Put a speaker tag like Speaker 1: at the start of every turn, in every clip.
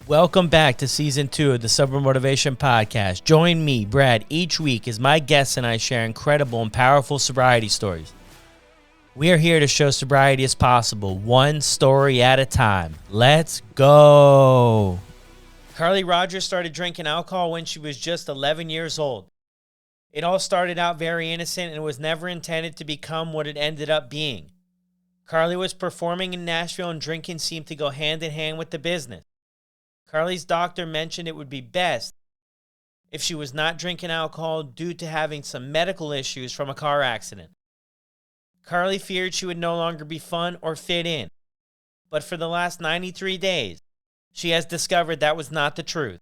Speaker 1: Welcome back to Season 2 of the Sober Motivation Podcast. Join me, Brad, each week as my guests and I share incredible and powerful sobriety stories. We are here to show sobriety is possible, one story at a time. Let's go. Carly Rogers started drinking alcohol when she was just 11 years old. It all started out very innocent and was never intended to become what it ended up being. Carly was performing in Nashville and drinking seemed to go hand in hand with the business. Carly's doctor mentioned it would be best if she was not drinking alcohol due to having some medical issues from a car accident. Carly feared she would no longer be fun or fit in. But for the last 93 days, she has discovered that was not the truth.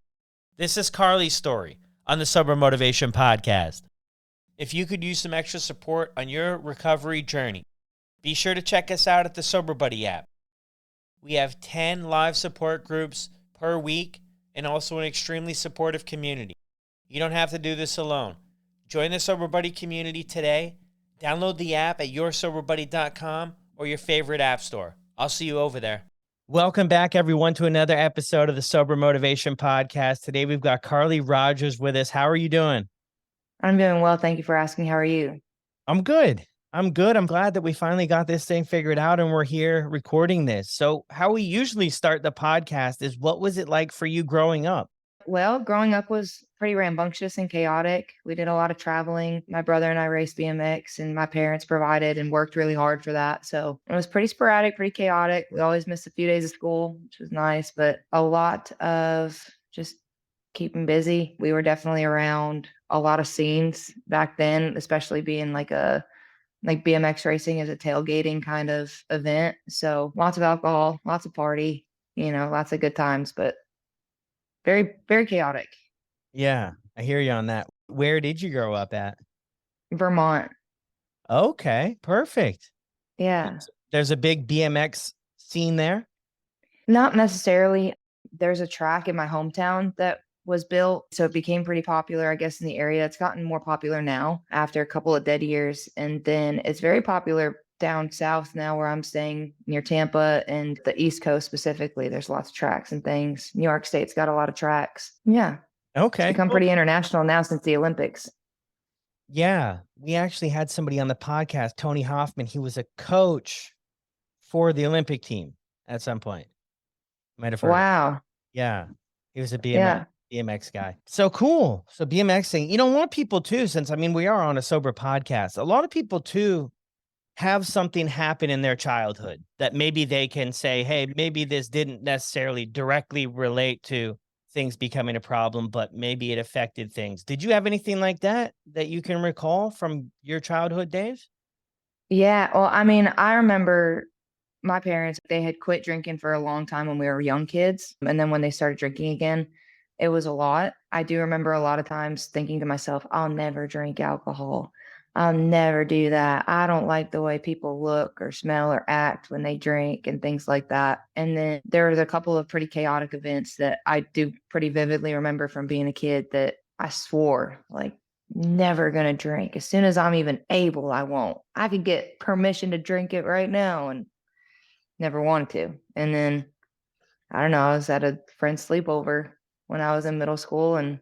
Speaker 1: This is Carly's story on the Sober Motivation Podcast. If you could use some extra support on your recovery journey, be sure to check us out at the Sober Buddy app. We have 10 live support groups per week and also an extremely supportive community. You don't have to do this alone. Join the Sober Buddy community today. Download the app at yoursoberbuddy.com or your favorite app store. I'll see you over there. Welcome back, everyone, to another episode of the Sober Motivation Podcast. Today, we've got Carly Rogers with us. How are you doing?
Speaker 2: I'm doing well. Thank you for asking. How are you?
Speaker 1: I'm good. I'm glad that we finally got this thing figured out and we're here recording this. So how we usually start the podcast is, what was it like for you growing up?
Speaker 2: Well, growing up was pretty rambunctious and chaotic. We did a lot of traveling. My brother and I raced BMX, and my parents provided and worked really hard for that. So it was pretty sporadic, pretty chaotic. We always missed a few days of school, which was nice, but a lot of just keeping busy. We were definitely around a lot of scenes back then, especially being like BMX racing is a tailgating kind of event. So lots of alcohol, lots of party, lots of good times, but very, very chaotic.
Speaker 1: Yeah, I hear you on that. Where did you grow up at?
Speaker 2: Vermont.
Speaker 1: Okay, perfect.
Speaker 2: Yeah.
Speaker 1: There's a big BMX scene there?
Speaker 2: Not necessarily. There's a track in my hometown that was built, so it became pretty popular, I guess, in the area. It's gotten more popular now after a couple of dead years. And then it's very popular down south now where I'm staying near Tampa and the East Coast specifically. There's lots of tracks and things. New York State's got a lot of tracks. Yeah.
Speaker 1: Okay.
Speaker 2: It's become pretty international now since the Olympics.
Speaker 1: Yeah. We actually had somebody on the podcast, Tony Hoffman. He was a coach for the Olympic team at some point. Might have heard.
Speaker 2: Wow.
Speaker 1: Yeah. He was a BMX guy. So cool. So BMXing, a lot of people too, since we are on a sober podcast, a lot of people too have something happen in their childhood that maybe they can say, hey, maybe this didn't necessarily directly relate to things becoming a problem, but maybe it affected things. Did you have anything like that you can recall from your childhood days?
Speaker 2: Yeah. Well, I remember my parents, they had quit drinking for a long time when we were young kids. And then when they started drinking again, it was a lot. I do remember a lot of times thinking to myself, I'll never drink alcohol. I'll never do that. I don't like the way people look or smell or act when they drink and things like that. And then there was a couple of pretty chaotic events that I do pretty vividly remember from being a kid that I swore, like, never going to drink. As soon as I'm even able, I won't. I could get permission to drink it right now and never wanted to. And then, I don't know, I was at a friend's sleepover when I was in middle school, and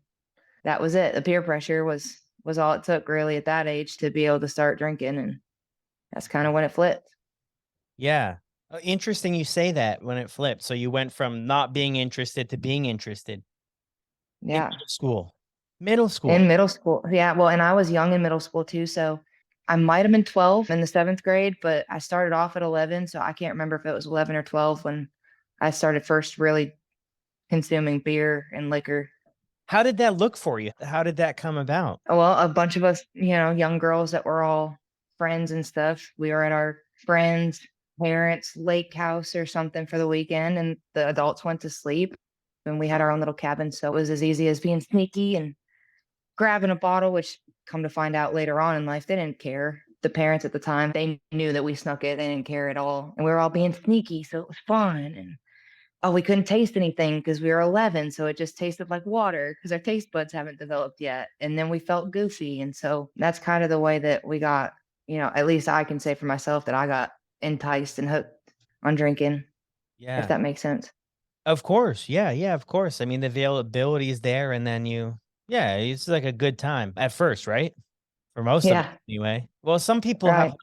Speaker 2: that was it. The peer pressure was all it took really at that age to be able to start drinking, and that's kind of when it flipped.
Speaker 1: Yeah. Interesting you say that, when it flipped. So you went from not being interested to being interested.
Speaker 2: Yeah.
Speaker 1: In middle school.
Speaker 2: In middle school. Yeah. Well, and I was young in middle school too. So I might have been 12 in the 7th grade, but I started off at 11. So I can't remember if it was 11 or 12 when I started first really consuming beer and liquor.
Speaker 1: How did that look for you? How did that come about?
Speaker 2: Well, a bunch of us, young girls that were all friends and stuff. We were at our friends' parents' lake house or something for the weekend, and the adults went to sleep, and we had our own little cabin. So it was as easy as being sneaky and grabbing a bottle, which come to find out later on in life, they didn't care. The parents at the time, they knew that we snuck it. They didn't care at all. And we were all being sneaky. So it was fun. And we couldn't taste anything because we were 11. So it just tasted like water because our taste buds haven't developed yet. And then we felt goofy. And so that's kind of the way that we got, at least I can say for myself that I got enticed and hooked on drinking. Yeah. If that makes sense.
Speaker 1: Of course. Yeah, yeah, of course. I mean, the availability is there, and then yeah, it's like a good time at first, right? For most of us
Speaker 2: Yeah,
Speaker 1: anyway. Well, some people have
Speaker 2: right.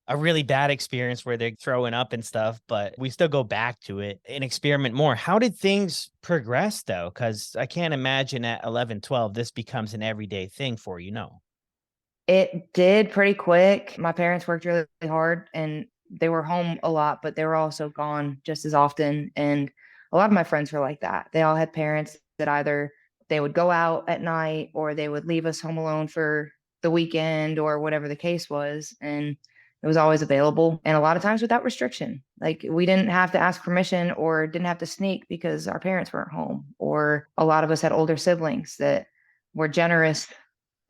Speaker 1: a really bad experience where they're throwing up and stuff, but we still go back to it and experiment more. How did things progress though? Because I can't imagine at 11, 12, this becomes an everyday thing for you, no.
Speaker 2: It did pretty quick. My parents worked really hard and they were home a lot, but they were also gone just as often. And a lot of my friends were like that. They all had parents that either they would go out at night or they would leave us home alone for the weekend or whatever the case was. And it was always available. And a lot of times without restriction. Like we didn't have to ask permission or didn't have to sneak because our parents weren't home. Or a lot of us had older siblings that were generous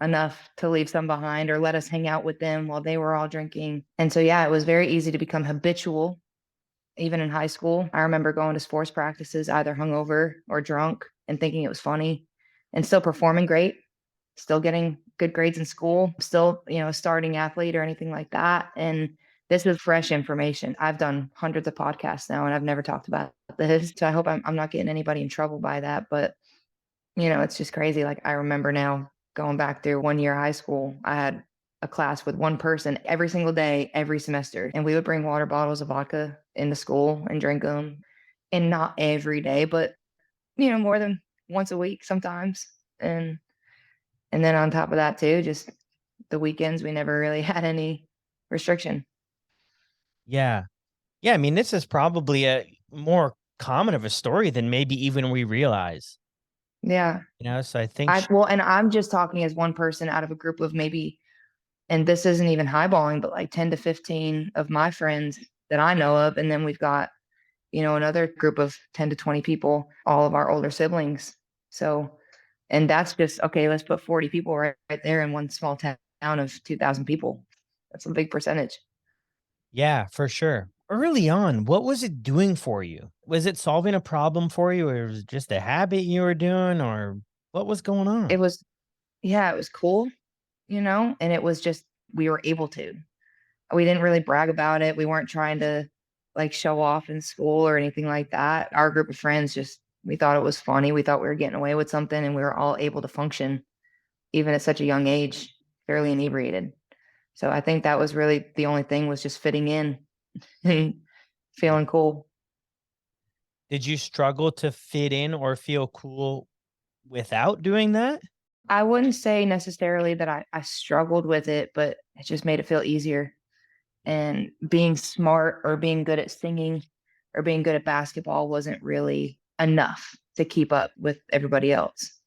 Speaker 2: enough to leave some behind or let us hang out with them while they were all drinking. And so, yeah, it was very easy to become habitual, even in high school. I remember going to sports practices either hungover or drunk and thinking it was funny and still performing great, still getting good grades in school, still, a starting athlete or anything like that. And this is fresh information. I've done hundreds of podcasts now and I've never talked about this. So I hope I'm not getting anybody in trouble by that. But it's just crazy. Like I remember now going back through 1 year high school, I had a class with one person every single day, every semester. And we would bring water bottles of vodka into school and drink them. And not every day, but more than once a week sometimes. And then on top of that too, just the weekends we never really had any restriction.
Speaker 1: Yeah. Yeah. I mean, this is probably a more common of a story than maybe even we realize,
Speaker 2: Yeah.
Speaker 1: So I think,
Speaker 2: And I'm just talking as one person out of a group of maybe, and this isn't even highballing, but like 10 to 15 of my friends that I know of. And then we've got, another group of 10 to 20 people, all of our older siblings. So, and that's just, okay, let's put 40 people right there in one small town of 2,000 people. That's a big percentage.
Speaker 1: yeah, for sure. Early on, what was it doing for you? Was it solving a problem for you, or was it just a habit you were doing, or what was going
Speaker 2: It
Speaker 1: on?
Speaker 2: was, yeah, it was cool, and it was just, we were able to. We didn't really brag about it. We weren't trying to like show off in school or anything like that. Our group of friends just, we thought it was funny. We thought we were getting away with something and we were all able to function even at such a young age, fairly inebriated. So I think that was really the only thing, was just fitting in and
Speaker 1: Yeah.
Speaker 2: feeling cool.
Speaker 1: Did you struggle to fit in or feel cool without doing that?
Speaker 2: I wouldn't say necessarily that I struggled with it, but it just made it feel easier. And being smart or being good at singing or being good at basketball wasn't really enough to keep up with everybody else.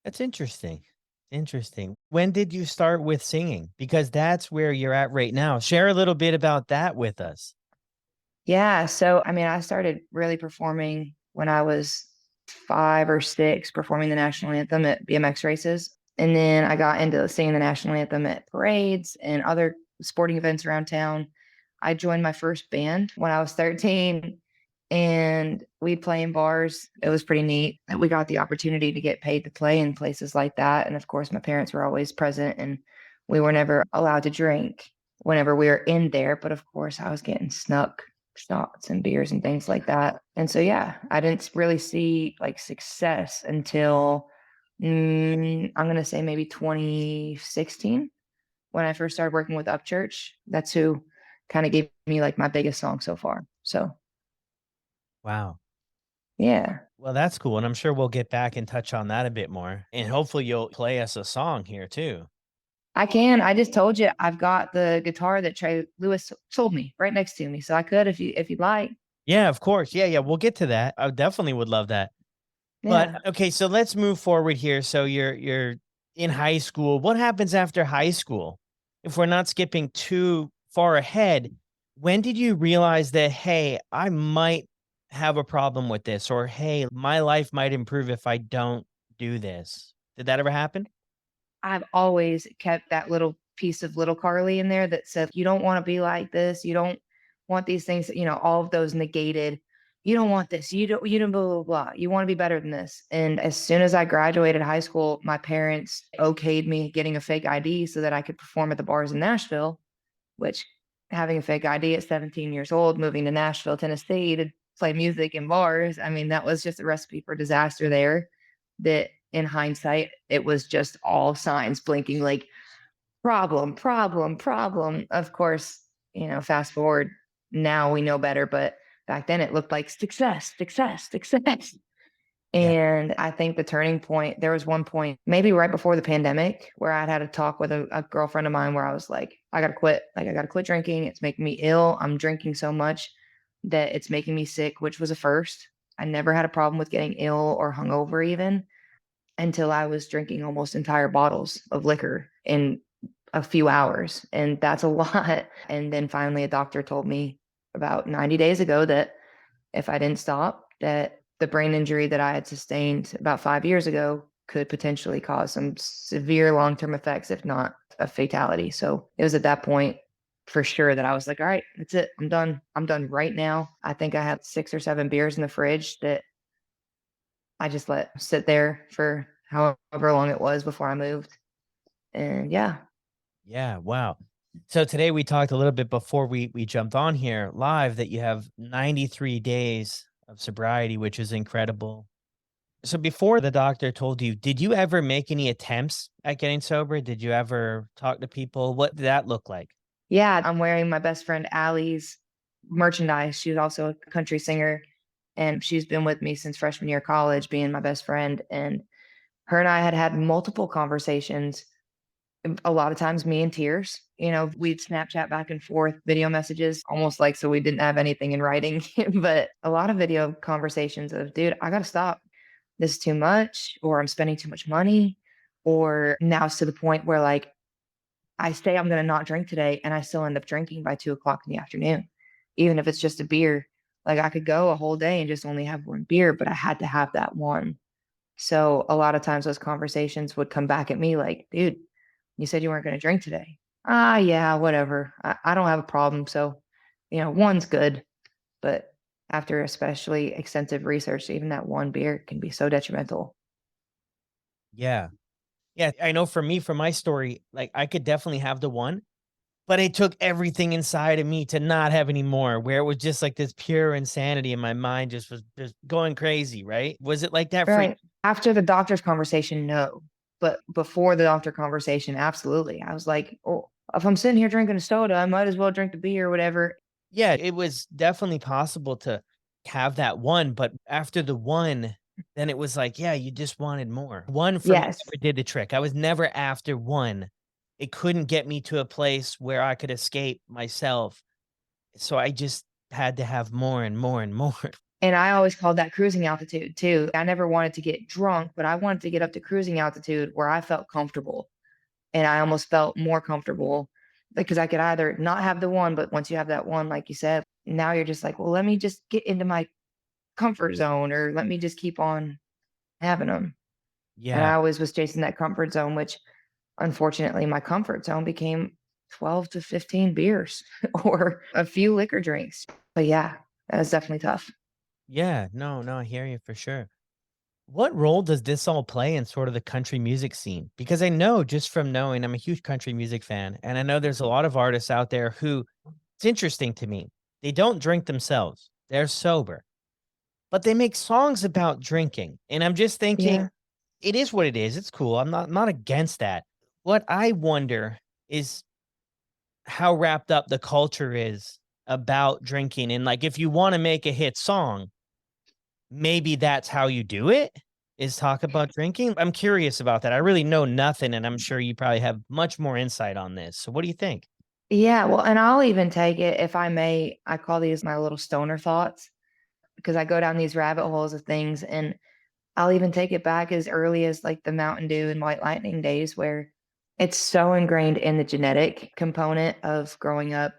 Speaker 1: That's interesting. Interesting. When did you start with singing? Because that's where you're at right now. Share a little bit about that with us.
Speaker 2: Yeah, so I mean, I started really performing when I was 5 or 6, performing the national anthem at BMX races, and then I got into singing the national anthem at parades and other sporting events around town. I joined my first band when I was 13, and we'd play in bars. It was pretty neat that we got the opportunity to get paid to play in places like that, and of course, my parents were always present, and we were never allowed to drink whenever we were in there, but of course, I was getting snuck shots and beers and things like that. And so, yeah, I didn't really see like success until I'm going to say maybe 2016 when I first started working with Upchurch. That's who kind of gave me like my biggest song so far. So,
Speaker 1: Wow.
Speaker 2: yeah,
Speaker 1: Well, that's cool. And I'm sure we'll get back and touch on that a bit more. And hopefully you'll play us a song here too.
Speaker 2: I can. I just told you I've got the guitar that Trey Lewis sold me right next to me. So I could if you'd like.
Speaker 1: Yeah, of course. Yeah, yeah. We'll get to that. I definitely would love that. But
Speaker 2: Yeah.
Speaker 1: okay, so let's move forward here. So you're in high school. What happens after high school? If we're not skipping too far ahead, when did you realize that, hey, I might have a problem with this, or hey, my life might improve if I don't do this? Did that ever happen?
Speaker 2: I've always kept that little piece of little Carly in there that said, "You don't wanna be like this, you don't want these things," all of those negated, "You don't want this, you don't blah, blah, blah, you wanna be better than this." And as soon as I graduated high school, my parents okayed me getting a fake ID so that I could perform at the bars in Nashville, which having a fake ID at 17 years old, moving to Nashville, Tennessee to play music in bars. I mean, that was just a recipe for disaster there. That in hindsight, it was just all signs blinking like problem, problem, problem. Of course, fast forward, now we know better, but back then it looked like success, success, success.
Speaker 1: Yeah.
Speaker 2: And I think the turning point, there was one point, maybe right before the pandemic, where I'd had a talk with a girlfriend of mine where I was like, I gotta quit. Like, I gotta quit drinking. It's making me ill. I'm drinking so much that it's making me sick, which was a first. I never had a problem with getting ill or hungover even until I was drinking almost entire bottles of liquor in a few hours. And that's a lot. And then finally a doctor told me about 90 days ago that if I didn't stop, that the brain injury that I had sustained about 5 years ago could potentially cause some severe long-term effects, if not a fatality. So it was at that point for sure that I was like, all right, that's it. I'm done. I'm done right now. I think I had 6 or 7 beers in the fridge that I just let sit there for however long it was before I moved. And yeah.
Speaker 1: Yeah. Wow. So today we talked a little bit before we jumped on here live that you have 93 days of sobriety, which is incredible. So before the doctor told you, did you ever make any attempts at getting sober? Did you ever talk to people? What did that look like?
Speaker 2: Yeah, I'm wearing my best friend Allie's merchandise. She's also a country singer, and she's been with me since freshman year of college, being my best friend. And her and I had had multiple conversations, a lot of times me in tears. We'd Snapchat back and forth video messages, almost like so we didn't have anything in writing, but a lot of video conversations of, dude, I got to stop. This is too much, or I'm spending too much money, or now it's to the point where like I say I'm gonna not drink today, and I still end up drinking by 2 o'clock in the afternoon, even if it's just a beer. Like, I could go a whole day and just only have one beer, but I had to have that one. So, a lot of times those conversations would come back at me like, "Dude, you said you weren't gonna drink today." "Ah, yeah, whatever. I don't have a problem." So, one's good, but after especially extensive research, even that one beer can be so detrimental.
Speaker 1: Yeah. Yeah. I know for me, for my story, like I could definitely have the one, but it took everything inside of me to not have any more, where it was just like this pure insanity and my mind just was just going crazy, right? Was it like that for you?
Speaker 2: Right. After the doctor's conversation, no. But before the doctor conversation, absolutely. I was like, "Oh, if I'm sitting here drinking a soda, I might as well drink the beer or whatever."
Speaker 1: Yeah, it was definitely possible to have that one, but after the one, then it was like, yeah, you just wanted more. One for me
Speaker 2: Yes.
Speaker 1: never did the trick. I was never after one. It couldn't get me to a place where I could escape myself. So I just had to have more and more and more.
Speaker 2: And I always called that cruising altitude too. I never wanted to get drunk, but I wanted to get up to cruising altitude where I felt comfortable. And I almost felt more comfortable because I could either not have the one, but once you have that one, like you said, now you're just like, well, let me just get into my comfort zone, or let me just keep on having them. And
Speaker 1: Yeah.
Speaker 2: I always was chasing that comfort zone, which unfortunately my comfort zone became 12 to 15 beers or a few liquor drinks. But yeah, that was definitely tough.
Speaker 1: Yeah. No, no, I hear you for sure. What role does this all play in sort of the country music scene? Because I know just from knowing I'm a huge country music fan, and I know there's a lot of artists out there who it's interesting to me. They don't drink themselves. They're sober, but they make songs about drinking. And I'm just thinking,
Speaker 2: Yeah.
Speaker 1: it is what it is. It's cool. I'm not against that. What I wonder is how wrapped up the culture is about drinking. And like if you want to make a hit song, maybe that's how you do it, is talk about drinking? I'm curious about that. I really know nothing, and I'm sure you probably have much more insight on this. So what do you think?
Speaker 2: Yeah. Well, and I'll even take it, if I may, I call these my little stoner thoughts because I go down these rabbit holes of things. And I'll even take it back as early as like the Mountain Dew and White Lightning days where it's so ingrained in the genetic component of growing up,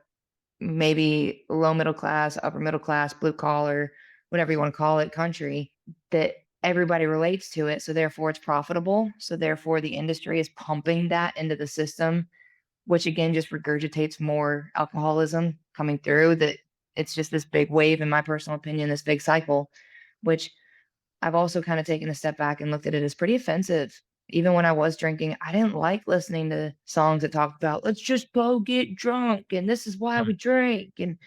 Speaker 2: maybe low middle class, upper middle class, blue collar, whatever you want to call it, country, that everybody relates to it. So therefore it's profitable. So therefore the industry is pumping that into the system, which again just regurgitates more alcoholism coming through. That it's just this big wave, in my personal opinion, this big cycle, which I've also kind of taken a step back and looked at it as pretty offensive. Even when I was drinking, I didn't like listening to songs that talked about let's just go get drunk and this is why we drink and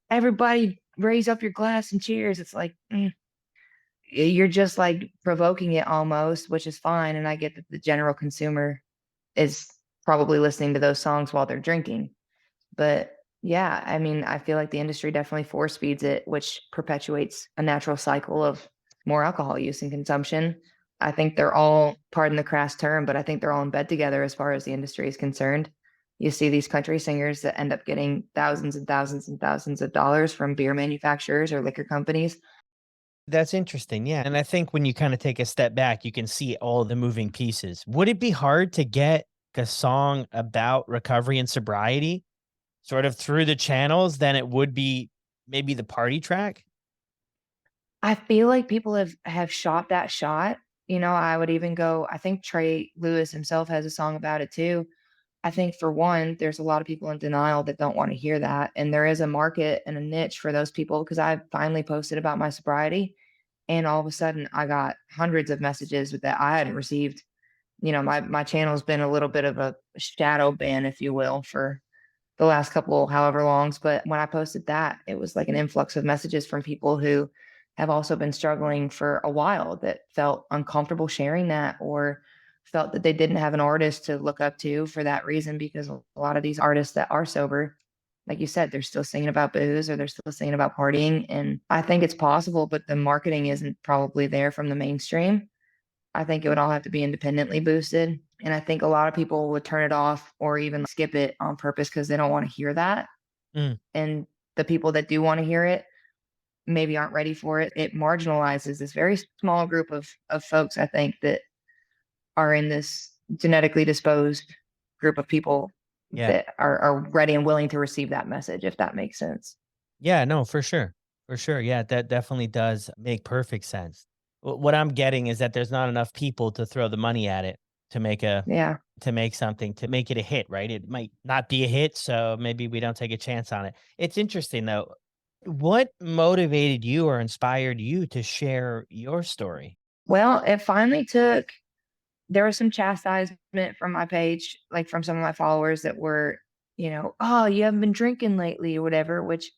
Speaker 2: everybody raise up your glass and cheers. It's like, you're just like provoking it almost, which is fine. And I get that the general consumer is probably listening to those songs while they're drinking. But yeah, I mean, I feel like the industry definitely force feeds it, which perpetuates a natural cycle of more alcohol use and consumption. I think they're all, pardon the crass term, but I think they're all in bed together as far as the industry is concerned. You see these country singers that end up getting thousands and thousands and thousands of dollars from beer manufacturers or liquor companies.
Speaker 1: That's interesting. Yeah. And I think when you kind of take a step back, you can see all the moving pieces. Would it be hard to get a song about recovery and sobriety sort of through the channels than it would be maybe the party track?
Speaker 2: I feel like people have shot that shot. You know, I would even go, I think Trey Lewis himself has a song about it too. I think for one, there's a lot of people in denial that don't want to hear that. And there is a market and a niche for those people because I finally posted about my sobriety. And all of a sudden I got hundreds of messages that I hadn't received. You know, my channel's been a little bit of a shadow ban, if you will, for the last couple however longs. But when I posted that, it was like an influx of messages from people who have also been struggling for a while that felt uncomfortable sharing that or felt that they didn't have an artist to look up to for that reason because a lot of these artists that are sober, like you said, they're still singing about booze or they're still singing about partying. And I think it's possible, but the marketing isn't probably there from the mainstream. I think it would all have to be independently boosted. And I think a lot of people would turn it off or even skip it on purpose because they don't want to hear that.
Speaker 1: Mm,
Speaker 2: And the people that do want to hear it maybe aren't ready for it. It marginalizes this very small group of folks, I think, that are in this genetically disposed group of people
Speaker 1: yeah.
Speaker 2: that are ready and willing to receive that message, if that makes sense.
Speaker 1: Yeah, no, for sure. For sure. Yeah, that definitely does make perfect sense. What I'm getting is that there's not enough people to throw the money at it to make a
Speaker 2: Yeah.
Speaker 1: to make something to make it a hit, right? It might not be a hit, so maybe we don't take a chance on it. It's interesting though. What motivated you or inspired you to share your story?
Speaker 2: Well, it finally took, there was some chastisement from my page, like from some of my followers that were, "Oh, you haven't been drinking lately," or whatever, which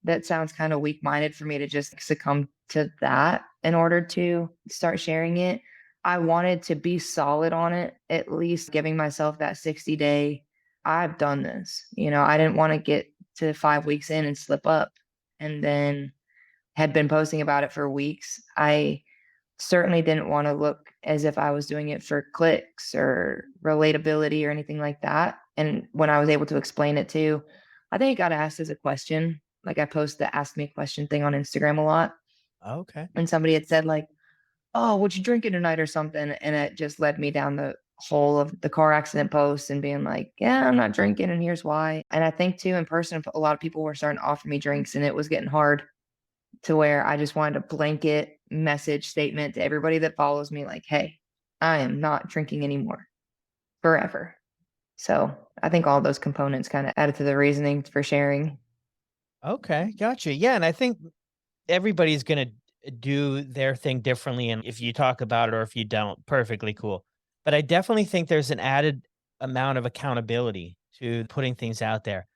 Speaker 2: that sounds kind of weak-minded for me to just succumb to that in order to start sharing it. I wanted to be solid on it, at least giving myself that 60-day, "I've done this." I didn't wanna get to 5 weeks in and slip up, and then had been posting about it for weeks. I certainly didn't wanna look as if I was doing it for clicks or relatability or anything like that, and when I was able to explain it too, I think it got asked as a question. Like, I post the ask me a question thing on Instagram a lot,
Speaker 1: Okay.
Speaker 2: and somebody had said, like, "Oh, what you drinking tonight?" or something, and it just led me down the hole of the car accident post and being like, "Yeah, I'm not drinking, and here's why." And I think too, in person, a lot of people were starting to offer me drinks, and it was getting hard to where I just wanted a blanket message statement to everybody that follows me like, "Hey, I am not drinking anymore forever." So, I think all those components kinda added to the reasoning for sharing.
Speaker 1: Okay, gotcha. Yeah, and I think everybody's gonna do their thing differently, and if you talk about it or if you don't, perfectly cool. But I definitely think there's an added amount of accountability to putting things out there.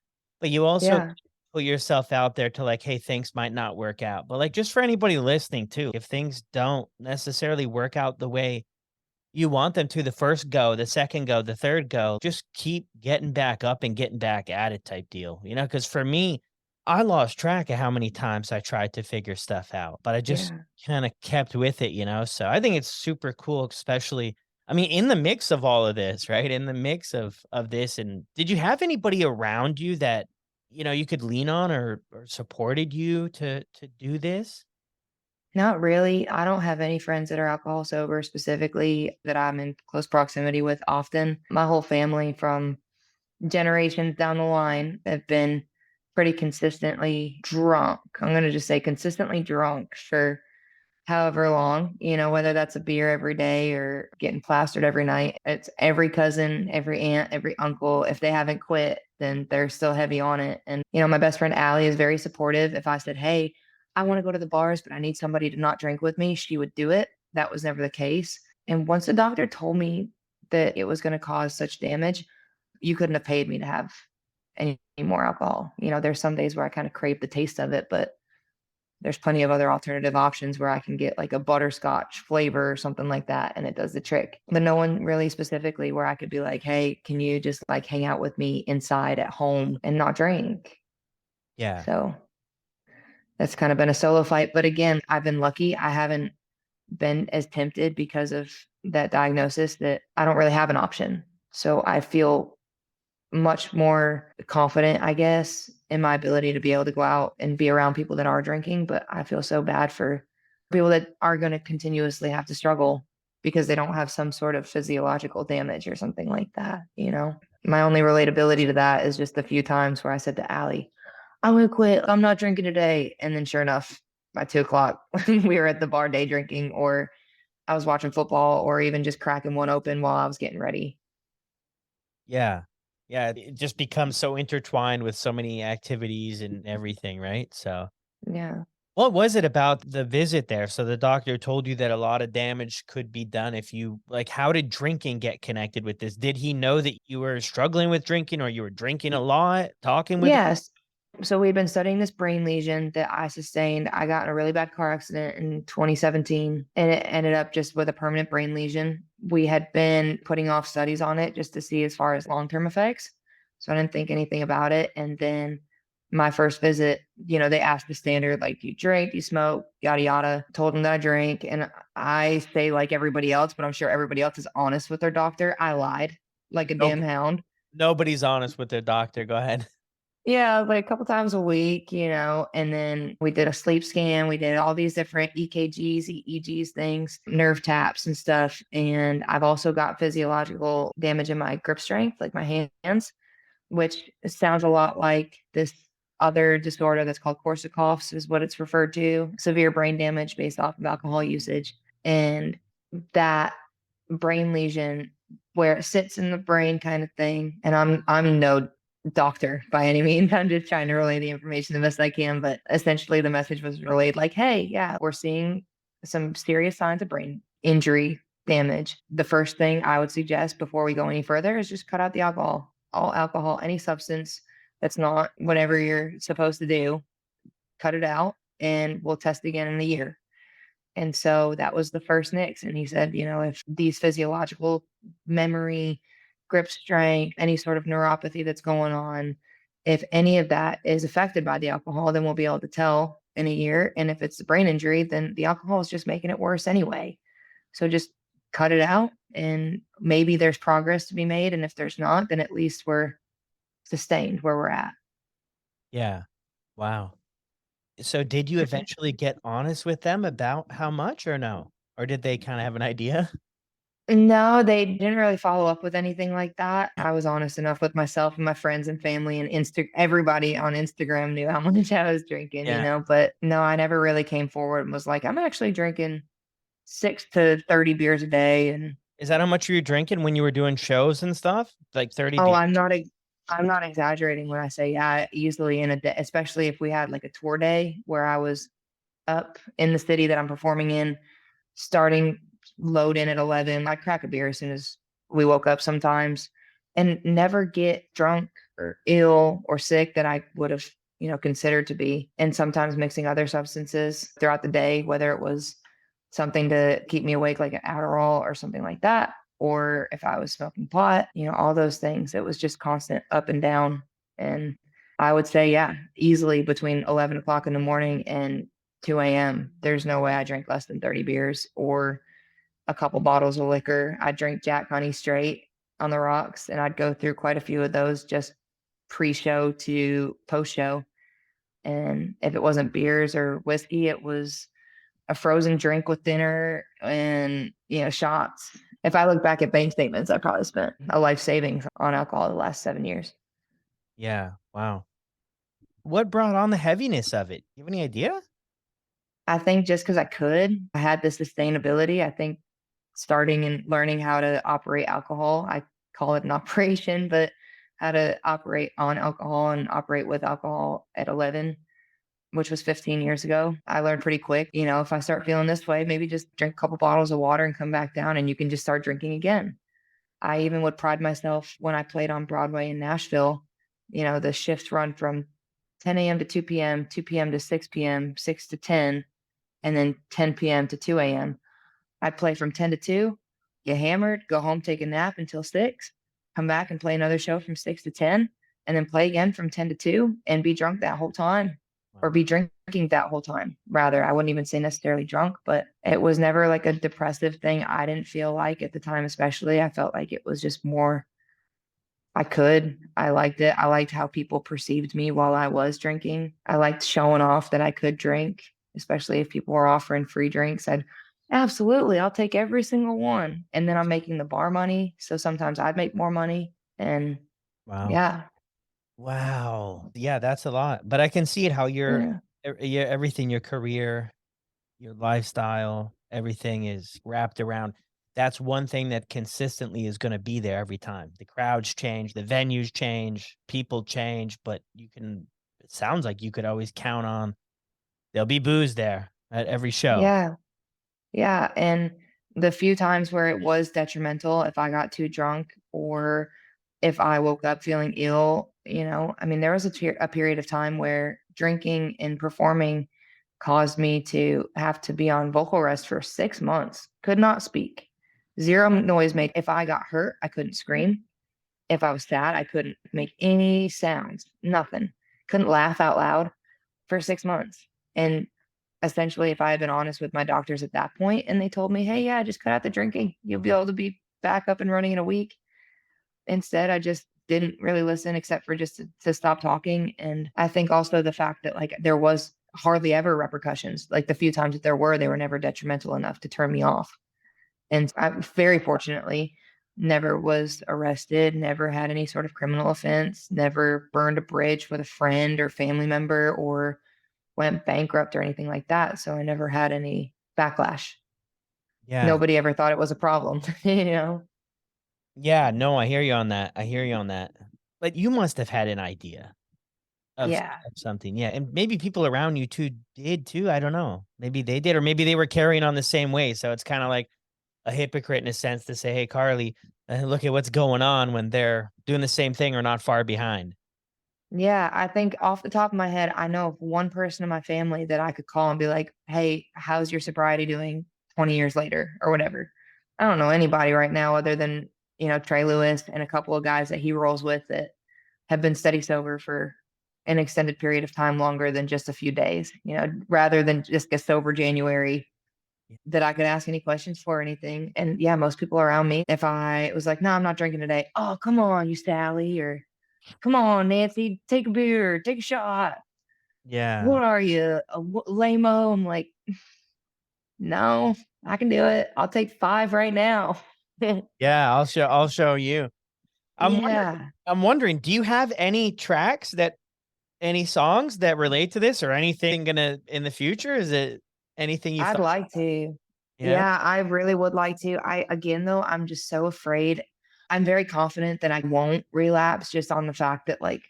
Speaker 1: But you also
Speaker 2: Yeah,
Speaker 1: put yourself out there to like, hey, things might not work out. But like just for anybody listening too, if things don't necessarily work out the way you want them to the first go, the second go, the third go, just keep getting back up and getting back at it type deal, because for me, I lost track of how many times I tried to figure stuff out, but I just
Speaker 2: yeah.
Speaker 1: kinda kept with it. So I think it's super cool, especially I mean, in the mix of all of this, right? In the mix of this, and did you have anybody around you that, you could lean on or supported you to do this?
Speaker 2: Not really. I don't have any friends that are alcohol sober specifically that I'm in close proximity with often. My whole family from generations down the line have been pretty consistently drunk. I'm gonna just say consistently drunk for however long, whether that's a beer every day or getting plastered every night. It's every cousin, every aunt, every uncle. If they haven't quit, then they're still heavy on it. And, my best friend Allie is very supportive. If I said, "Hey, I want to go to the bars, but I need somebody to not drink with me," she would do it. That was never the case. And once the doctor told me that it was going to cause such damage, you couldn't have paid me to have any more alcohol. There's some days where I kind of crave the taste of it, but There's plenty of other alternative options where I can get like a butterscotch flavor or something like that, and it does the trick. But no one really specifically where I could be like, hey, can you just like hang out with me inside at home and not drink?
Speaker 1: Yeah.
Speaker 2: So that's kind of been a solo fight. But again, I've been lucky. I haven't been as tempted because of that diagnosis that I don't really have an option. So I feel much more confident, I guess, in my ability to be able to go out and be around people that are drinking. But I feel so bad for people that are going to continuously have to struggle because they don't have some sort of physiological damage or something like that, you know? My only relatability to that is just the few times where I said to Allie, I'm going to quit. I'm not drinking today. And then sure enough, by 2 o'clock, we were at the bar day drinking, or I was watching football, or even just cracking one open while I was getting ready.
Speaker 1: Yeah. Yeah, it just becomes so intertwined with so many activities and everything, right? So,
Speaker 2: Yeah.
Speaker 1: what was it about the visit there? So the doctor told you that a lot of damage could be done if you like, how did drinking get connected with this? Did he know that you were struggling with drinking or you were drinking a lot, talking with
Speaker 2: Yes. So we'd been studying this brain lesion that I sustained. I got in a really bad car accident in 2017, and it ended up just with a permanent brain lesion. We had been putting off studies on it just to see as far as long-term effects. So I didn't think anything about it. And then my first visit, they asked the standard, like, do you drink, do you smoke, yada, yada. Told them that I drink. And I say like everybody else, but I'm sure everybody else is honest with their doctor. I lied like a damn
Speaker 1: Nope.
Speaker 2: hound.
Speaker 1: Nobody's honest with their doctor. Go ahead.
Speaker 2: Yeah, like a couple times a week, and then we did a sleep scan. We did all these different EKGs, EEGs things, nerve taps and stuff. And I've also got physiological damage in my grip strength, like my hands, which sounds a lot like this other disorder that's called Korsakoff's is what it's referred to, severe brain damage based off of alcohol usage. And that brain lesion where it sits in the brain kind of thing. And I'm no doctor by any means. I'm just trying to relay the information the best I can. But essentially the message was relayed like, hey, yeah, we're seeing some serious signs of brain injury, damage. The first thing I would suggest before we go any further is just cut out the alcohol. All alcohol, any substance that's not whatever you're supposed to do, cut it out, and we'll test again in a year. And so that was the first Nix. And he said, if these physiological memory, grip strength, any sort of neuropathy that's going on, if any of that is affected by the alcohol, then we'll be able to tell in a year. And if it's a brain injury, then the alcohol is just making it worse anyway. So just cut it out, and maybe there's progress to be made. And if there's not, then at least we're sustained where we're at.
Speaker 1: Yeah. Wow. So did you eventually get honest with them about how much or no? Or did they kinda have an idea?
Speaker 2: No, they didn't really follow up with anything like that. I was honest enough with myself and my friends and family, and everybody on Instagram knew how much I was drinking,
Speaker 1: Yeah.
Speaker 2: but no, I never really came forward and was like, I'm actually drinking 6 to 30 beers a day. And
Speaker 1: Is that how much you were drinking when you were doing shows and stuff? Like 30
Speaker 2: oh,
Speaker 1: beers?
Speaker 2: I'm not exaggerating when I say, yeah, easily in a day, especially if we had like a tour day where I was up in the city that I'm performing in, starting load in at 11. I'd crack a beer as soon as we woke up sometimes, and never get drunk or ill or sick that I would have, considered to be. And sometimes mixing other substances throughout the day, whether it was something to keep me awake, like an Adderall or something like that, or if I was smoking pot, all those things. It was just constant up and down. And I would say, yeah, easily between 11 o'clock in the morning and 2 a.m., there's no way I drank less than 30 beers or a couple bottles of liquor. I'd drink Jack Honey straight on the rocks, and I'd go through quite a few of those just pre-show to post-show. And if it wasn't beers or whiskey, it was a frozen drink with dinner and, shots. If I look back at bank statements, I probably spent a life savings on alcohol the last 7 years.
Speaker 1: Yeah. Wow. What brought on the heaviness of it? You have any idea?
Speaker 2: I think just because I could, I had the sustainability. I think starting and learning how to operate alcohol, I call it an operation, but how to operate on alcohol and operate with alcohol at 11, which was 15 years ago. I learned pretty quick, if I start feeling this way, maybe just drink a couple bottles of water and come back down, and you can just start drinking again. I even would pride myself when I played on Broadway in Nashville. The shifts run from 10 a.m. to 2 p.m., 2 p.m. to 6 p.m., 6 to 10, and then 10 p.m. to 2 a.m. I'd play from 10 to 2, get hammered, go home, take a nap until 6, come back and play another show from 6 to 10, and then play again from 10 to 2 and be drunk that whole time, or
Speaker 1: Wow.
Speaker 2: be drinking that whole time. Rather, I wouldn't even say necessarily drunk, but it was never like a depressive thing. I didn't feel like at the time, especially. I felt like it was just more I liked it. I liked how people perceived me while I was drinking. I liked showing off that I could drink, especially if people were offering free drinks. I'd absolutely, I'll take every single one. And then I'm making the bar money. So sometimes I'd make more money. And
Speaker 1: Wow.
Speaker 2: yeah,
Speaker 1: Wow. Yeah, that's a lot. But I can see it how
Speaker 2: yeah,
Speaker 1: your everything, your career, your lifestyle, everything is wrapped around. That's one thing that consistently is going to be there every time. The crowds change, the venues change, people change, but it sounds like you could always count on there'll be booze there at every show.
Speaker 2: yeah. Yeah, and the few times where it was detrimental, if I got too drunk or if I woke up feeling ill, I mean, there was a period of time where drinking and performing caused me to have to be on vocal rest for 6 months. Could not speak. Zero noise made. If I got hurt, I couldn't scream. If I was sad, I couldn't make any sounds. Nothing. Couldn't laugh out loud for 6 months. And essentially, if I had been honest with my doctors at that point and they told me, hey, yeah, just cut out the drinking, you'll be able to be back up and running in a week. Instead, I just didn't really listen except for just to stop talking. And I think also the fact that like there was hardly ever repercussions. Like the few times that there were, they were never detrimental enough to turn me off. And I very fortunately never was arrested, never had any sort of criminal offense, never burned a bridge with a friend or family member or went bankrupt or anything like that. So I never had any backlash.
Speaker 1: Yeah.
Speaker 2: Nobody ever thought it was a problem, you know?
Speaker 1: Yeah, no, I hear you on that. I hear you on that. But you must have had an idea
Speaker 2: Yeah.
Speaker 1: of something. Yeah, and maybe people around you too did too. I don't know. Maybe they did, or maybe they were carrying on the same way. So it's kind of like a hypocrite in a sense to say, "Hey, Carly, look at what's going on," when they're doing the same thing or not far behind.
Speaker 2: Yeah. I think off the top of my head, I know of one person in my family that I could call and be like, hey, how's your sobriety doing 20 years later or whatever? I don't know anybody right now other than, Trey Lewis and a couple of guys that he rolls with that have been steady sober for an extended period of time longer than just a few days, rather than just get sober January that I could ask any questions for or anything. And yeah, most people around me, if I was like, no, I'm not drinking today. Oh, come on, you Sally, or come on, Nancy, take a beer, take a shot.
Speaker 1: Yeah,
Speaker 2: What are you, lame-o? I'm like, no, I can do it. I'll take 5 right now.
Speaker 1: yeah. I'll show you. I'm wondering.
Speaker 2: Yeah,
Speaker 1: I'm wondering. Do you have any tracks that any songs that relate to this or anything gonna in the future? Is it anything you've
Speaker 2: I'd
Speaker 1: thought?
Speaker 2: like to.
Speaker 1: Yeah.
Speaker 2: Yeah, I really would like to. Again, though, I'm just so afraid. I'm very confident that I won't relapse just on the fact that, like,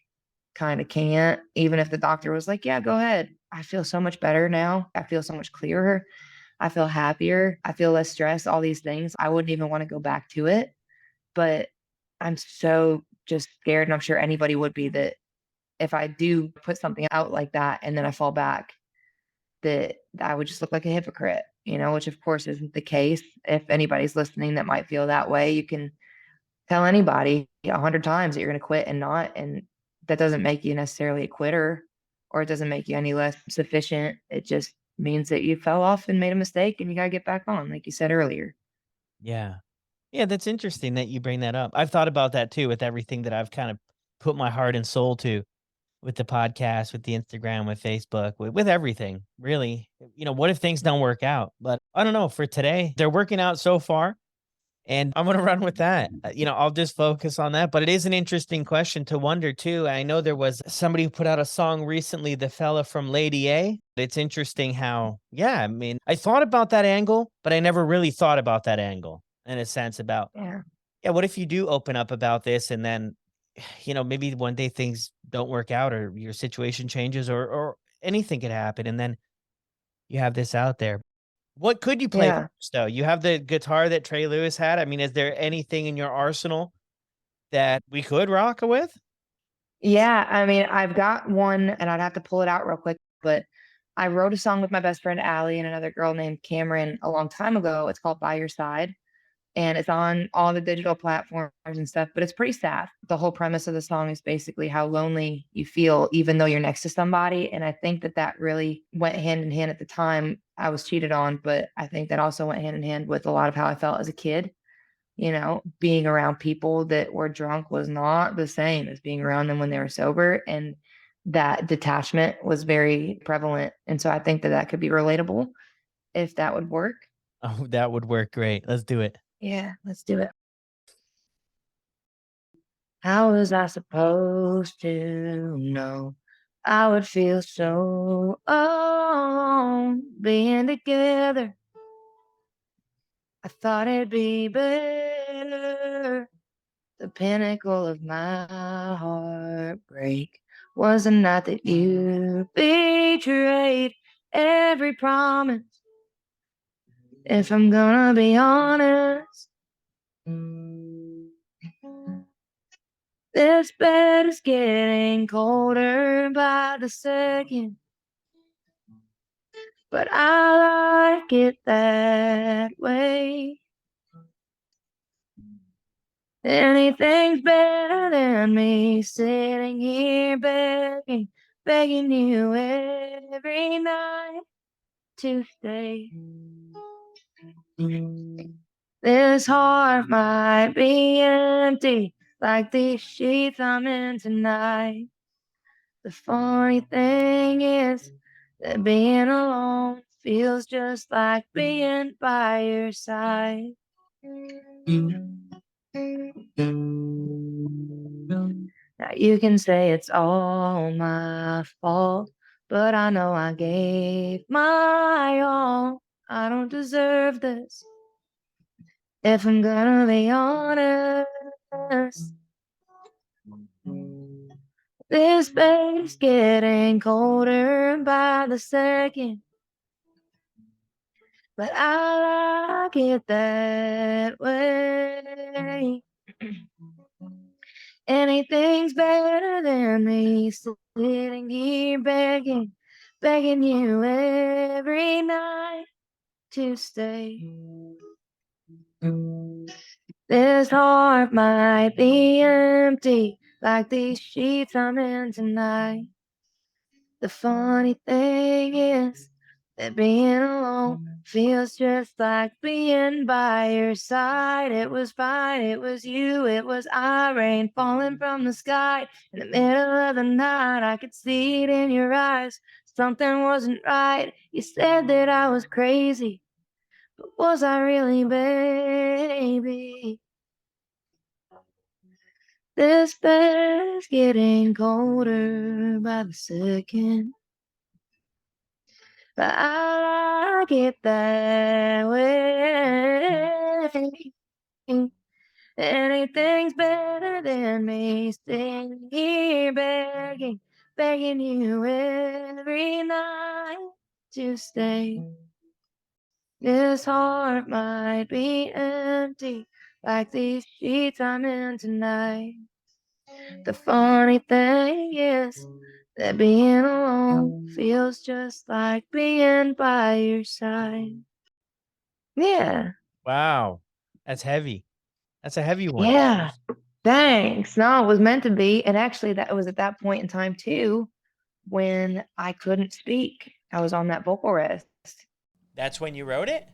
Speaker 2: kind of can't, even if the doctor was like, yeah, go ahead. I feel so much better now. I feel so much clearer. I feel happier. I feel less stressed, all these things. I wouldn't even want to go back to it. But I'm so just scared. And I'm sure anybody would be that if I do put something out like that and then I fall back, that I would just look like a hypocrite, which of course isn't the case. If anybody's listening that might feel that way, you can tell anybody 100 times that you're going to quit and not. And that doesn't make you necessarily a quitter or it doesn't make you any less sufficient. It just means that you fell off and made a mistake and you got to get back on, like you said earlier.
Speaker 1: Yeah. Yeah, that's interesting that you bring that up. I've thought about that too with everything that I've kind of put my heart and soul to with the podcast, with the Instagram, with Facebook, with everything, really. What if things don't work out? But I don't know. For today, they're working out so far, and I'm going to run with that. I'll just focus on that. But it is an interesting question to wonder too. I know there was somebody who put out a song recently, the fella from Lady A. It's interesting how, yeah, I mean, I thought about that angle, but I never really thought about that angle in a sense about,
Speaker 2: Yeah.
Speaker 1: yeah, what if you do open up about this and then, maybe one day things don't work out or your situation changes or anything could happen and then you have this out there. What could you play
Speaker 2: Yeah.
Speaker 1: first though? You have the guitar that Trey Lewis had. I mean, is there anything in your arsenal that we could rock with?
Speaker 2: Yeah, I mean, I've got one and I'd have to pull it out real quick, but I wrote a song with my best friend Allie and another girl named Cameron a long time ago. It's called By Your Side and it's on all the digital platforms and stuff, but it's pretty sad. The whole premise of the song is basically how lonely you feel even though you're next to somebody. And I think that that really went hand in hand at the time. I was cheated on, but I think that also went hand in hand with a lot of how I felt as a kid. Being around people that were drunk was not the same as being around them when they were sober. And that detachment was very prevalent. And so I think that that could be relatable if that would work.
Speaker 1: Oh, that would work great. Let's do it.
Speaker 2: Yeah, let's do it. How was I supposed to know I would feel so alone being together? I thought it'd be better. The pinnacle of my heartbreak was the night that you betrayed every promise. If I'm gonna be honest, this bed is getting colder by the second, but I like it that way. Anything's better than me sitting here begging, begging you every night to stay. This heart might be empty like these sheets I'm in tonight. The funny thing is that being alone feels just like being by your side. Now you can say it's all my fault, but I know I gave my all. I don't deserve this. If I'm gonna be honest, this bed's getting colder by the second, but I like it that way. Anything's better than me sitting here begging, begging you every night to stay. This heart might be empty like these sheets I'm in tonight. The funny thing is that being alone feels just like being by your side. It was fine, it was you, it was I, rain falling from the sky. In the middle of the night, I could see it in your eyes. Something wasn't right. You said that I was crazy, but was I really, baby? This bed is getting colder by the second, but I like it that way. Anything's better than me staying here begging, begging you every night to stay. This heart might be empty like these sheets I'm in tonight. The funny thing is that being alone feels just like being by your side. Yeah.
Speaker 1: Wow. That's heavy. That's a heavy one.
Speaker 2: Yeah. Thanks. No, it was meant to be. And actually, that was at that point in time too when I couldn't speak. I was on that vocal rest.
Speaker 1: That's when you wrote it?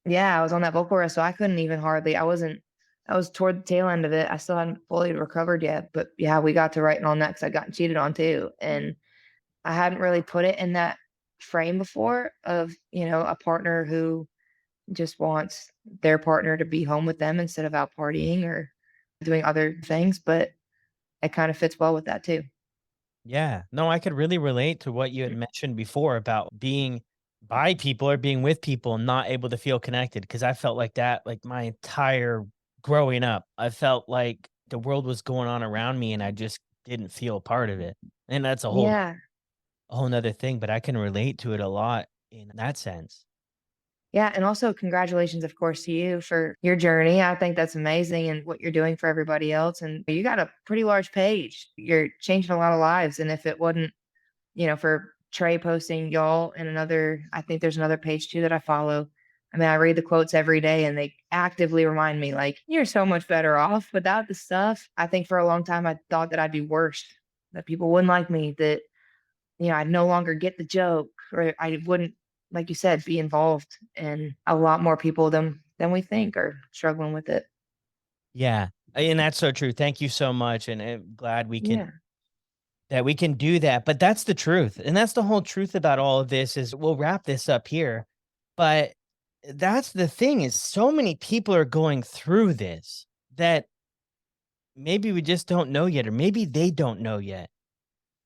Speaker 2: Yeah, I was on that vocal rest, so I couldn't even hardly. I was toward the tail end of it. I still hadn't fully recovered yet, but yeah, we got to writing on that because I got cheated on too, and I hadn't really put it in that frame before of a partner who just wants their partner to be home with them instead of out partying or doing other things, but it kind of fits well with that too.
Speaker 1: Yeah. No, I could really relate to what you had mentioned before about being by people or being with people and not able to feel connected. Because I felt like that, like, my entire growing up. I felt like the world was going on around me and I just didn't feel a part of it. And that's
Speaker 2: Yeah.
Speaker 1: a whole nother thing, but I can relate to it a lot in that sense.
Speaker 2: Yeah, and also congratulations, of course, to you for your journey. I think that's amazing and what you're doing for everybody else. And you got a pretty large page. You're changing a lot of lives. And if it wasn't, for Trey posting y'all and another, I think there's another page too that I follow. I mean, I read the quotes every day and they actively remind me, like, you're so much better off without the stuff. I think for a long time, I thought that I'd be worse, that people wouldn't like me, that, I'd no longer get the joke, or I wouldn't, like you said, be involved. And a lot more people than we think are struggling with it.
Speaker 1: Yeah. And that's so true. Thank you so much. And I'm glad
Speaker 2: Yeah.
Speaker 1: we can do that. But that's the truth. And that's the whole truth about all of this is we'll wrap this up here. But that's the thing is so many people are going through this that maybe we just don't know yet, or maybe they don't know yet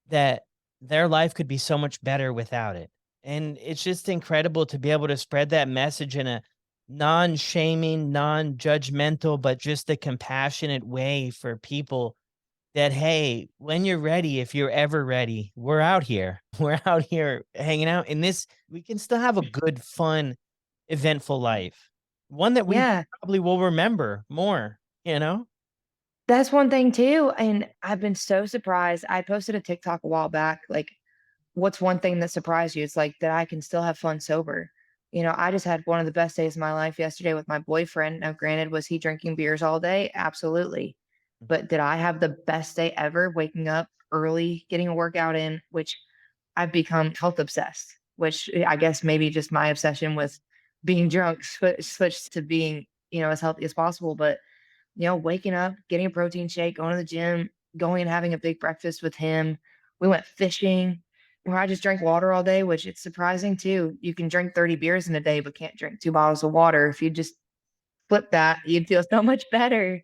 Speaker 1: that their life could be so much better without it. And it's just incredible to be able to spread that message in a non-shaming, non-judgmental, but just a compassionate way for people that, hey, when you're ready, if you're ever ready, we're out here. We're out here hanging out in this. We can still have a good, fun, eventful life. One that we
Speaker 2: Yeah.
Speaker 1: probably will remember more, you know?
Speaker 2: That's one thing too. And I've been so surprised. I posted a TikTok a while back, like, what's one thing that surprised you? It's like that I can still have fun sober. I just had one of the best days of my life yesterday with my boyfriend. Now, granted, was he drinking beers all day? Absolutely. But did I have the best day ever waking up early, getting a workout in, which I've become health obsessed, which I guess maybe just my obsession with being drunk switched to being, as healthy as possible. But waking up, getting a protein shake, going to the gym, going and having a big breakfast with him. We went fishing where I just drank water all day, which it's surprising too. You can drink 30 beers in a day, but can't drink 2 bottles of water. If you just flip that, you'd feel so much better.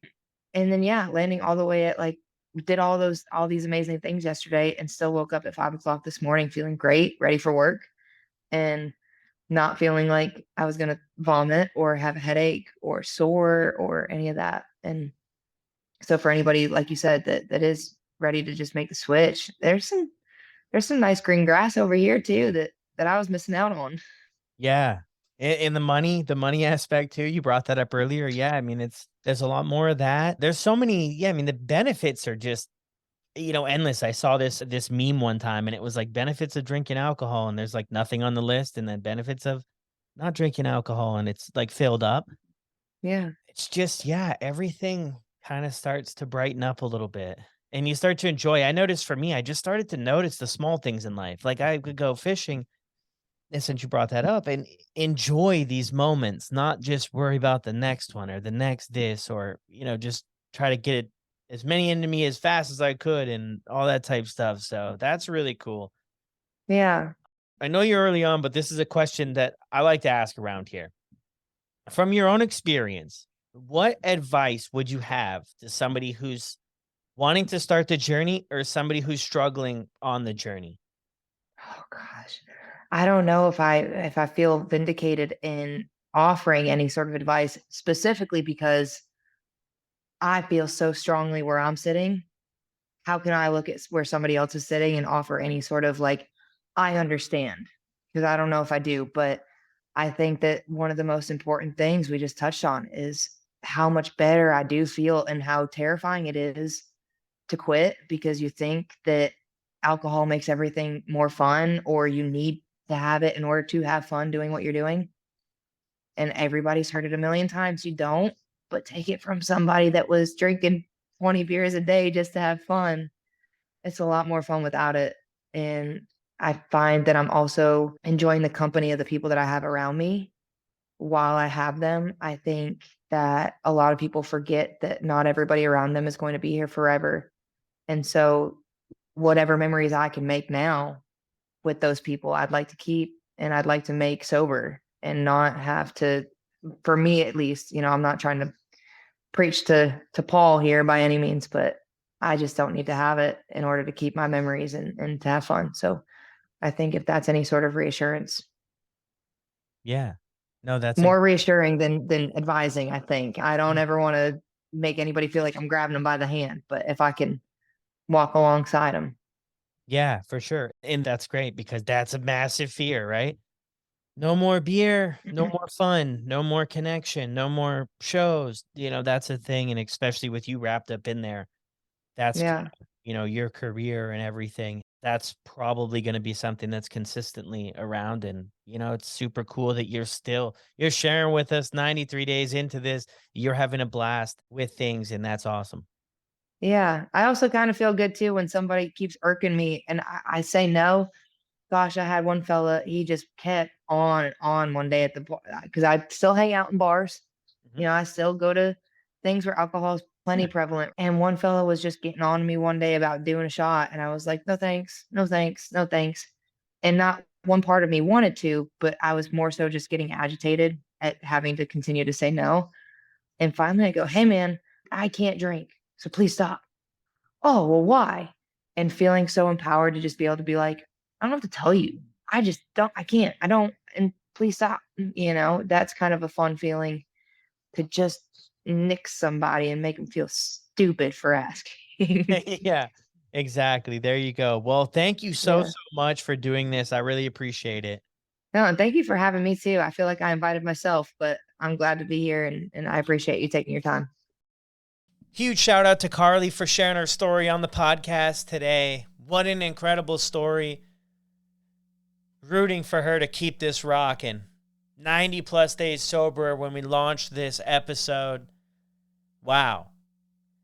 Speaker 2: And then, yeah, landing all the way at like, did all these amazing things yesterday and still woke up at 5 o'clock this morning feeling great, ready for work, and not feeling like I was going to vomit or have a headache or sore or any of that. And so for anybody, like you said, that is ready to just make the switch, there's some nice green grass over here too that I was missing out on.
Speaker 1: Yeah. And the money aspect too, you brought that up earlier. Yeah, I mean, there's a lot more of that. There's so many, yeah, I mean, the benefits are just, endless. I saw this meme one time and it was like benefits of drinking alcohol and there's like nothing on the list and then benefits of not drinking alcohol and it's like filled up.
Speaker 2: Yeah.
Speaker 1: It's just, yeah, everything kind of starts to brighten up a little bit. And you start to enjoy. I noticed for me, I just started to notice the small things in life. Like I could go fishing and since you brought that up and enjoy these moments, not just worry about the next one or the next this or, just try to get it as many into me as fast as I could and all that type stuff. So that's really cool.
Speaker 2: Yeah.
Speaker 1: I know you're early on, but this is a question that I like to ask around here. From your own experience, what advice would you have to somebody who's wanting to start the journey or somebody who's struggling on the journey?
Speaker 2: Oh gosh. I don't know if I feel vindicated in offering any sort of advice specifically because I feel so strongly where I'm sitting. How can I look at where somebody else is sitting and offer any sort of like, I understand? Because I don't know if I do, but I think that one of the most important things we just touched on is how much better I do feel and how terrifying it is to quit because you think that alcohol makes everything more fun or you need to have it in order to have fun doing what you're doing. And everybody's heard it a million times. You don't, but take it from somebody that was drinking 20 beers a day just to have fun. It's a lot more fun without it. And I find that I'm also enjoying the company of the people that I have around me while I have them. I think that a lot of people forget that not everybody around them is going to be here forever. And so, whatever memories I can make now with those people, I'd like to keep and I'd like to make sober and not have to, for me at least, I'm not trying to preach to Paul here by any means, but I just don't need to have it in order to keep my memories and to have fun. So I think if that's any sort of reassurance,
Speaker 1: Yeah. No, that's a
Speaker 2: more reassuring than advising, I think. I don't ever want to make anybody feel like I'm grabbing them by the hand, but if I can walk alongside them.
Speaker 1: yeah, for sure. And that's great because that's a massive fear, right? No more beer, no more fun, no more connection, no more shows. That's a thing, and especially with you wrapped up in there, that's
Speaker 2: Yeah.
Speaker 1: your career and everything. That's probably gonna be something that's consistently around, and, it's super cool that you're sharing with us 93 days into this, you're having a blast with things, and that's awesome.
Speaker 2: Yeah. I also kind of feel good too when somebody keeps irking me and I say no. Gosh, I had one fella, he just kept on and on one day at the bar because I still hang out in bars.
Speaker 1: Mhm.
Speaker 2: I still go to things where alcohol is plenty
Speaker 1: Yeah.
Speaker 2: prevalent. And one fella was just getting on to me one day about doing a shot. And I was like, no thanks, no thanks, no thanks. And not one part of me wanted to, but I was more so just getting agitated at having to continue to say no. And finally I go, hey man, I can't drink. So please stop. Oh, well, why? And feeling so empowered to just be able to be like, I don't have to tell you. I just don't, I can't, I don't, and please stop. That's kind of a fun feeling to just nick somebody and make them feel stupid for asking.
Speaker 1: Yeah, exactly, there you go. Well, thank you so,
Speaker 2: Yeah.
Speaker 1: so much for doing this, I really appreciate it.
Speaker 2: No, and thank you for having me too. I feel like I invited myself, but I'm glad to be here and I appreciate you taking your time.
Speaker 1: Huge shout out to Carly for sharing her story on the podcast today. What an incredible story. Rooting for her to keep this rocking. 90 plus days sober when we launched this episode. Wow.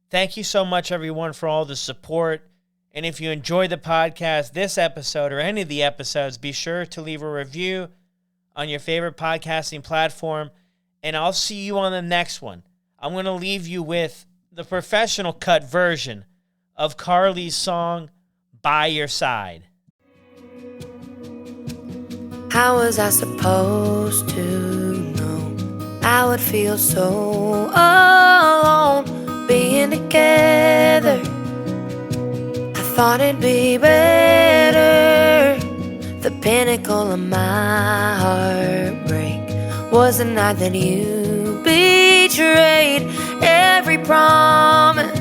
Speaker 1: Thank you so much, everyone, for all the support. And if you enjoyed the podcast, this episode, or any of the episodes, be sure to leave a review on your favorite podcasting platform. And I'll see you on the next one. I'm going to leave you with the professional cut version of Carly's song, By Your Side.
Speaker 3: How was I supposed to know I would feel so alone being together? I thought it'd be better. The pinnacle of my heartbreak was the night that you betrayed every promise.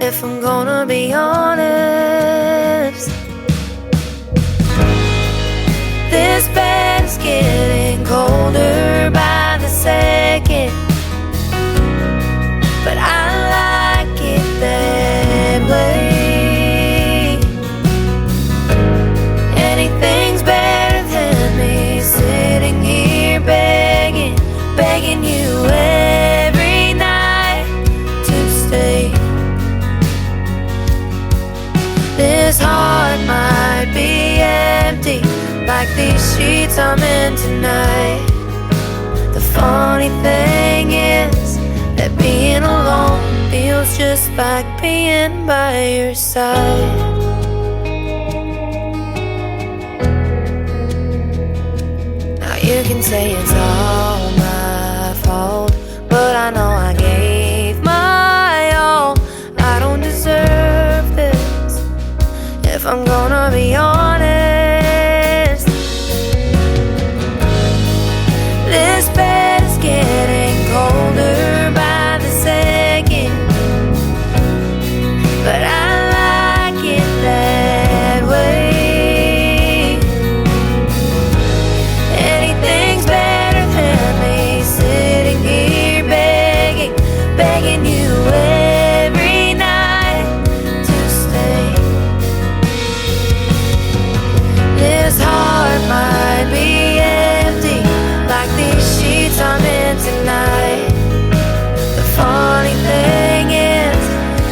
Speaker 3: If I'm gonna be honest, this bed is getting colder by the second, but I like it that way. Anything's better than me sitting here begging you every night to stay. This heart might be empty, like these sheets I'm in tonight. The funny thing is that being alone feels just like being by your side. Now you can say it's all my fault, but I know I gave my all. I don't deserve this, if I'm gonna be honest. This bed is getting colder by the second, but I like it that way. Anything's better than me sitting here begging you every night to stay. This heart might be empty, like these sheets I'm in tonight. The funny thing is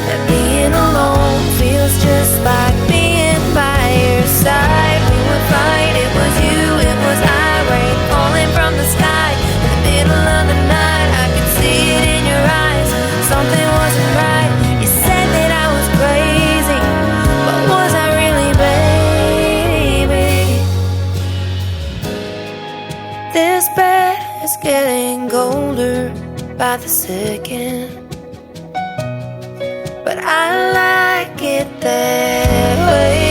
Speaker 3: that being alone feels just like being by your side. We would fight, it was you, it was I, rain falling from the sky. In the middle of the night, I could see it in your eyes. Something wasn't right. You said that I was crazy, but was I really, baby? This bed is getting colder by the second, but I like it that way.